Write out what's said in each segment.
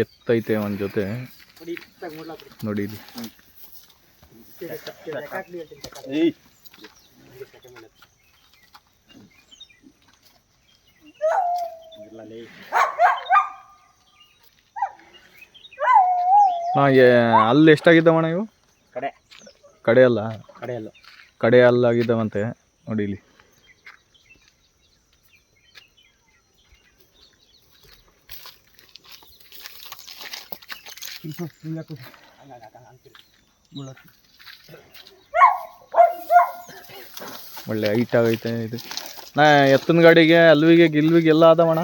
ಎತ್ತೈತೆ ಒಂದು ಜೊತೆ ನೋಡಿ ಇಲ್ಲಿ. ಅಲ್ಲಿ ಎಷ್ಟಾಗಿದ್ದಾವಣ್ಣ ಇವು? ಕಡೆ ಅಲ್ಲ ಕಡೆ ಅಲ್ಲಾಗಿದ್ದಾವಂತೆ ನೋಡಿ ಇಲ್ಲಿ. ಒಳ್ಳೆ ಹೈಟ್ ಆಗೈತೆ ಇದು. ಎತ್ತಿನ ಗಾಡಿಗೆ ಅಲ್ವಿಗೆ ಗಿಲ್ವಿಗೆ ಎಲ್ಲ ಆದವಣ್ಣ.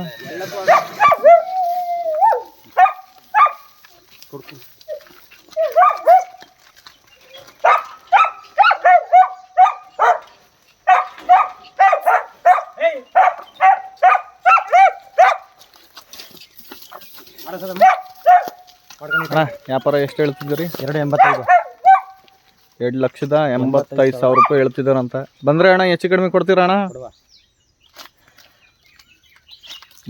ಅಣ್ಣ ವ್ಯಾಪಾರ ಎಷ್ಟು ಹೇಳ್ತಿದ್ದೀರಿ? 2,85,000 ರೂಪಾಯಿ ಹೇಳ್ತಿದ್ದಾರಂತ. ಬಂದರೆ ಅಣ್ಣ ಹೆಚ್ಚು ಕಡಿಮೆ ಕೊಡ್ತೀರಾ ಅಣ್ಣ?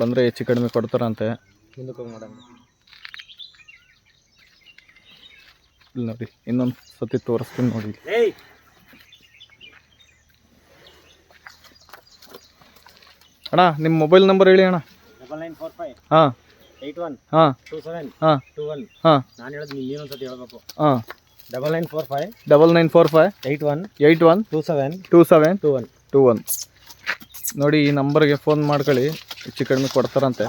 ಬಂದರೆ ಹೆಚ್ಚು ಕಡಿಮೆ ಕೊಡ್ತಾರಂತೆ. ಇಲ್ಲಿ ನೋಡಿ ಇನ್ನೊಂದು ಸತಿ ತೋರಿಸ್ತೀನಿ ನೋಡಿ. ಅಣ್ಣ ನಿಮ್ಮ ಮೊಬೈಲ್ ನಂಬರ್ ಹೇಳಿ ಅಣ್ಣ. 9945 ಹಾಂ 81 ಹಾಂ 27 ಹಾಂ 21 ಹಾಂ. ನಾನು ಹೇಳೋದು ನೀವು ಇನ್ನೊಂದ್ಸತಿ ಹೇಳ್ಬೇಕು. ಹಾಂ 9945 81 27 21 ನೋಡಿ. ಈ ನಂಬರ್ಗೆ ಫೋನ್ ಮಾಡ್ಕೊಳ್ಳಿ, ಹೆಚ್ಚು ಕಡಿಮೆ ಕೊಡ್ತಾರಂತೆ.